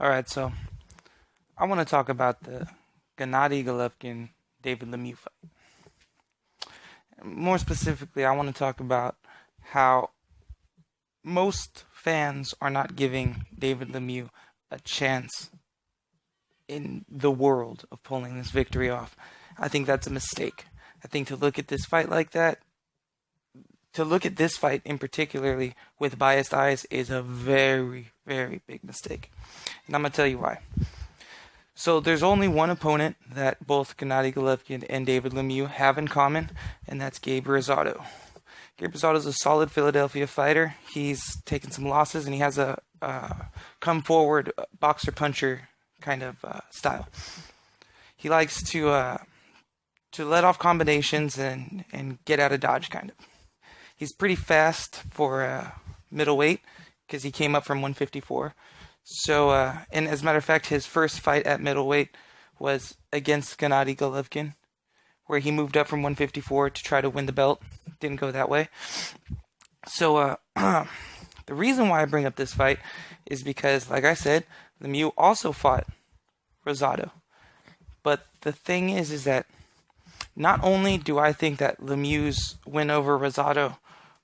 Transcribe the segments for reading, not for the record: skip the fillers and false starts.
All right, so I want to talk about the Gennady Golovkin David Lemieux fight. More specifically, I want to talk about how most fans are not giving David Lemieux a chance in the world of pulling this victory off. I think that's a mistake. I think to look at this fight like that, to look at this fight in particularly with biased eyes is a very, very big mistake. And I'm going to tell you why. So there's only one opponent that both Gennady Golovkin and David Lemieux have in common, and that's Gabe Rosado. Gabe Rosado is a solid Philadelphia fighter. He's taken some losses, and he has a come forward boxer-puncher kind of style. He likes to let off combinations and get out of dodge, kind of. He's pretty fast for middleweight because he came up from 154. So, and as a matter of fact, his first fight at middleweight was against Gennady Golovkin, where he moved up from 154 to try to win the belt. Didn't go that way. So, the reason why I bring up this fight is because, like I said, Lemieux also fought Rosado. But the thing is that not only do I think that Lemieux's win over Rosado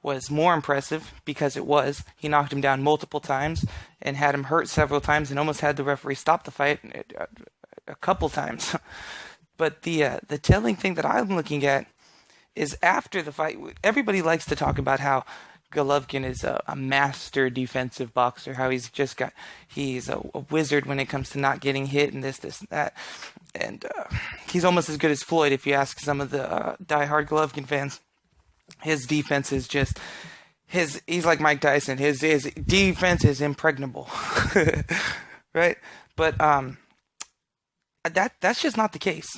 was more impressive, because it was. He knocked him down multiple times and had him hurt several times and almost had the referee stop the fight a couple times. But the telling thing that I'm looking at is after the fight, everybody likes to talk about how Golovkin is a master defensive boxer, how he's a wizard when it comes to not getting hit and this, and that. And he's almost as good as Floyd if you ask some of the diehard Golovkin fans. His defense is just he's like Mike Tyson. His defense is impregnable. Right? But that's just not the case.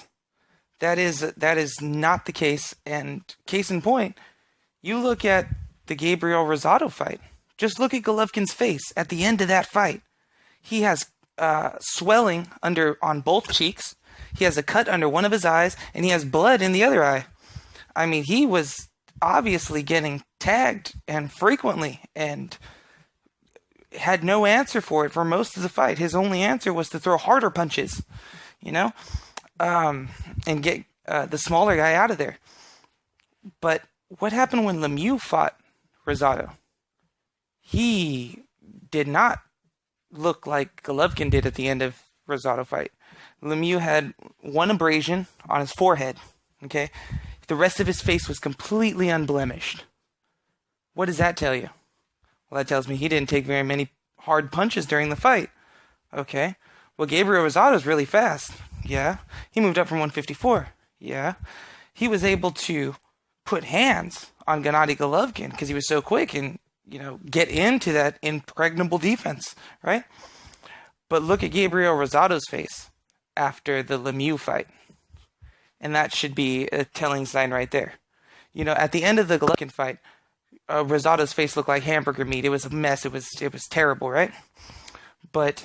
That is not the case. And case in point, you look at the Gabriel Rosado fight. Just look at Golovkin's face at the end of that fight. He has swelling on both cheeks. He has a cut under one of his eyes, and he has blood in the other eye. I mean, he was obviously getting tagged and frequently and had no answer for it for most of the fight. His only answer was to throw harder punches, and get the smaller guy out of there. But what happened when Lemieux fought Rosado? He did not look like Golovkin did at the end of Rosado fight. Lemieux had one abrasion on his forehead, okay? The rest of his face was completely unblemished. What does that tell you? Well, that tells me he didn't take very many hard punches during the fight. Okay. Well, Gabriel Rosado is really fast. Yeah. He moved up from 154. Yeah. He was able to put hands on Gennady Golovkin because he was so quick and, get into that impregnable defense, right? But look at Gabriel Rosado's face after the Lemieux fight. And that should be a telling sign right there. At the end of the Golovkin fight, Rosado's face looked like hamburger meat. It was a mess. It was terrible, right? But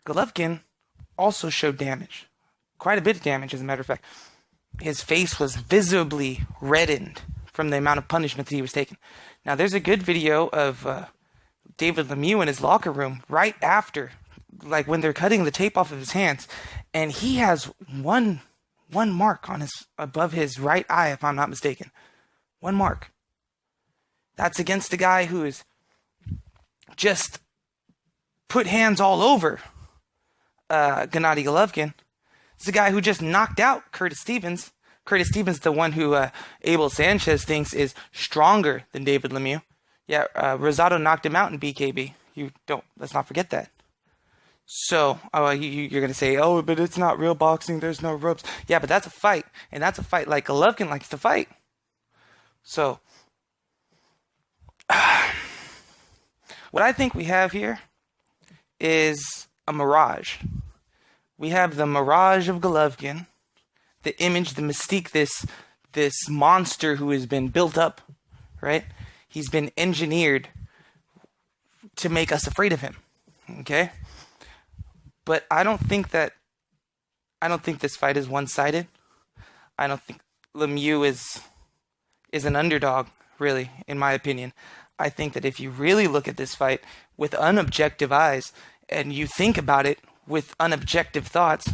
Golovkin also showed damage. Quite a bit of damage, as a matter of fact. His face was visibly reddened from the amount of punishment that he was taking. Now, there's a good video of David Lemieux in his locker room right after, like when they're cutting the tape off of his hands, and he has one mark on above his right eye, if I'm not mistaken. One mark. That's against a guy who is just put hands all over Gennady Golovkin. It's a guy who just knocked out Curtis Stevens. Curtis Stevens, the one who Abel Sanchez thinks is stronger than David Lemieux. Yeah, Rosado knocked him out in BKB. Let's not forget that. So, you're going to say, oh, but it's not real boxing, there's no ropes. Yeah, but that's a fight, and that's a fight like Golovkin likes to fight. So, what I think we have here is a mirage. We have the mirage of Golovkin, the image, the mystique, this monster who has been built up, right? He's been engineered to make us afraid of him, okay? But I don't think this fight is one-sided. I don't think Lemieux is an underdog, really, in my opinion. I think that if you really look at this fight with unobjective eyes and you think about it with unobjective thoughts,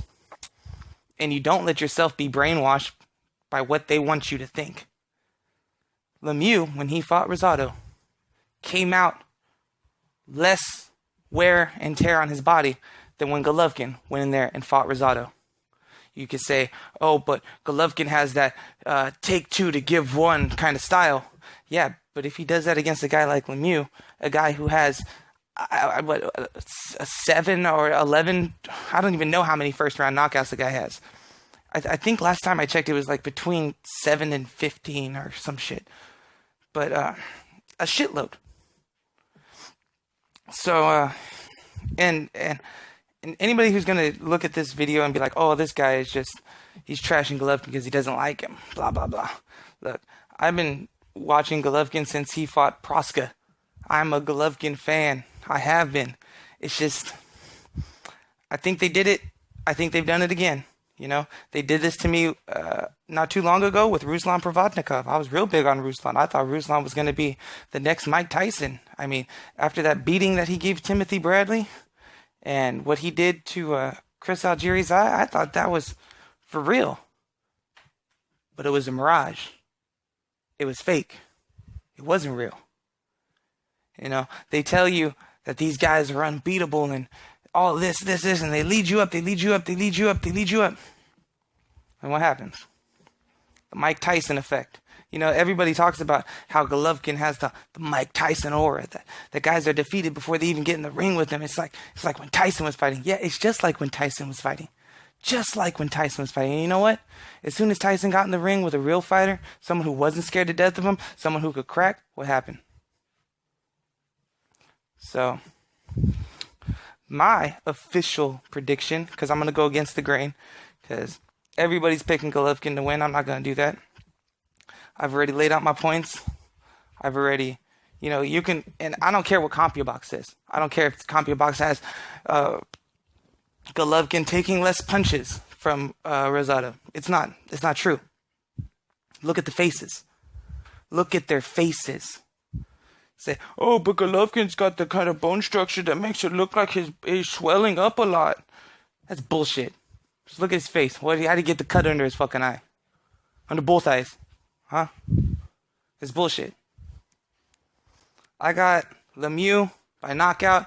and you don't let yourself be brainwashed by what they want you to think. Lemieux, when he fought Rosado, came out less wear and tear on his body than when Golovkin went in there and fought Rosado. You could say, oh, but Golovkin has that take two to give one kind of style. Yeah, but if he does that against a guy like Lemieux, a guy who has a 7 or 11, I don't even know how many first round knockouts the guy has. I think last time I checked it was like between 7 and 15 or some shit. But a shitload. So, and anybody who's going to look at this video and be like, oh, this guy is just, he's trashing Golovkin because he doesn't like him, blah, blah, blah. Look, I've been watching Golovkin since he fought Proska. I'm a Golovkin fan. I have been. It's just, I think they did it. I think they've done it again. You know, they did this to me not too long ago with Ruslan Provodnikov. I was real big on Ruslan. I thought Ruslan was going to be the next Mike Tyson. I mean, after that beating that he gave Timothy Bradley and what he did to Chris Algieri's eye, I thought that was for real. But it was a mirage. It was fake. It wasn't real. You know, they tell you that these guys are unbeatable and all this, and they lead you up. And what happens? The Mike Tyson effect. You know, everybody talks about how Golovkin has the Mike Tyson aura. That guys are defeated before they even get in the ring with him. It's like when Tyson was fighting. Yeah, it's just like when Tyson was fighting. And you know what? As soon as Tyson got in the ring with a real fighter, someone who wasn't scared to death of him, someone who could crack, what happened? So, my official prediction, because I'm going to go against the grain, because everybody's picking Golovkin to win. I'm not going to do that. I've already laid out my points. I've already, you know, you can, and I don't care what CompuBox says. I don't care if CompuBox has Golovkin taking less punches from Rosado. It's not true. Look at the faces. Look at their faces. Say, oh, but Golovkin's got the kind of bone structure that makes it look like he's swelling up a lot. That's bullshit. Just look at his face. How'd he get the cut under his fucking eye? Under both eyes. Huh? It's bullshit. I got Lemieux by knockout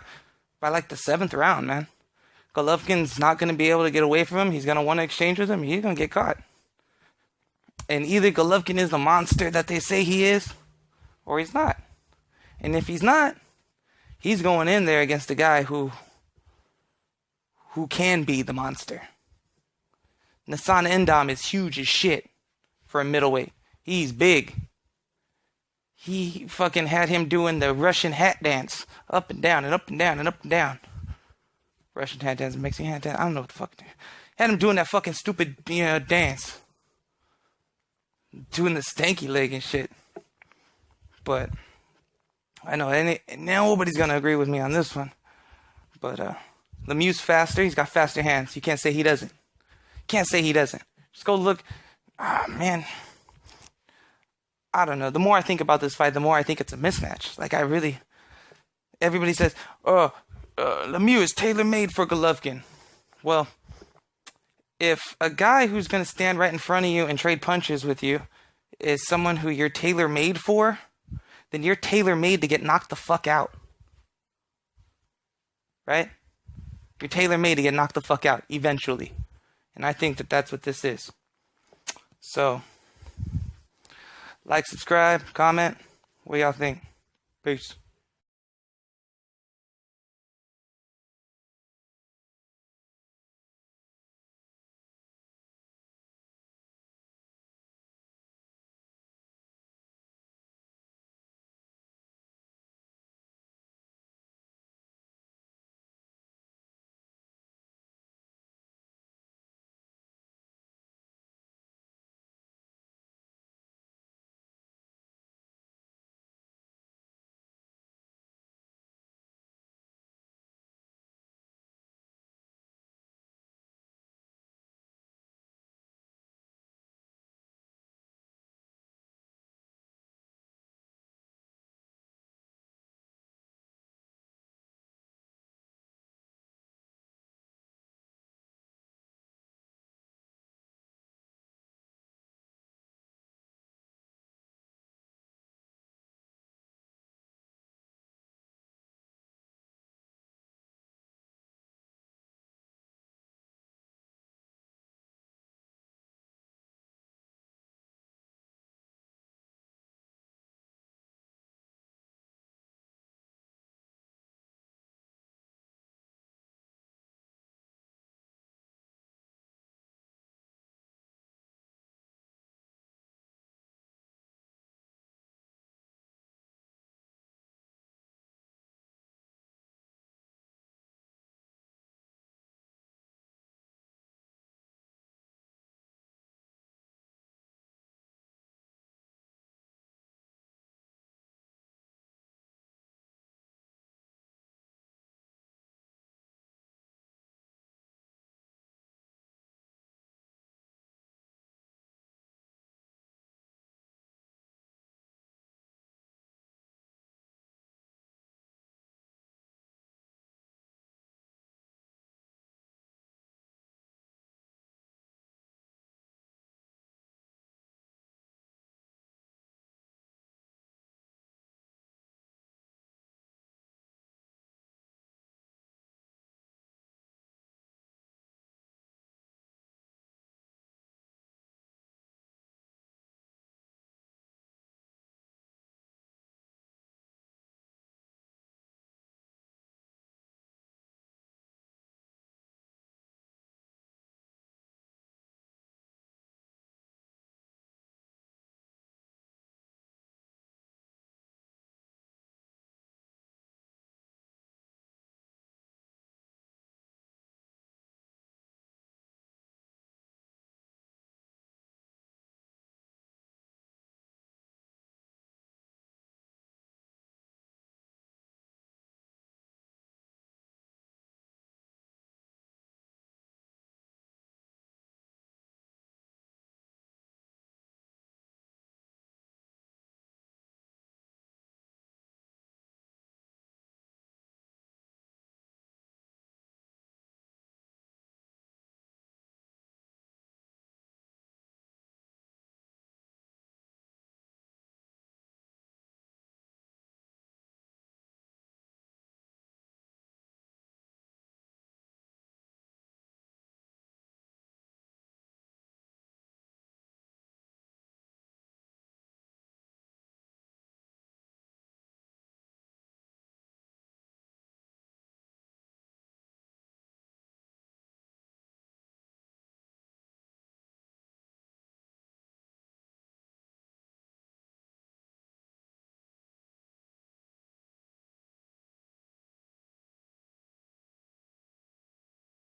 by like the 7th round, man. Golovkin's not going to be able to get away from him. He's going to want to exchange with him. He's going to get caught. And either Golovkin is the monster that they say he is, or he's not. And if he's not, he's going in there against a guy who can be the monster. Nassan Endam is huge as shit for a middleweight. He's big. He fucking had him doing the Russian hat dance. Up and down and up and down and up and down. Russian hat dance, Mexican hat dance. I don't know what the fuck. Had him doing that fucking stupid dance. Doing the stanky leg and shit. But I know, and nobody's going to agree with me on this one. But Lemieux's faster. He's got faster hands. You can't say he doesn't. Just go look. Man. I don't know. The more I think about this fight, the more I think it's a mismatch. Like, everybody says, oh, Lemieux is tailor-made for Golovkin. Well, if a guy who's going to stand right in front of you and trade punches with you is someone who you're tailor-made for, then you're tailor-made to get knocked the fuck out. Right? You're tailor-made to get knocked the fuck out, eventually. And I think that that's what this is. So, like, subscribe, comment. What y'all think? Peace.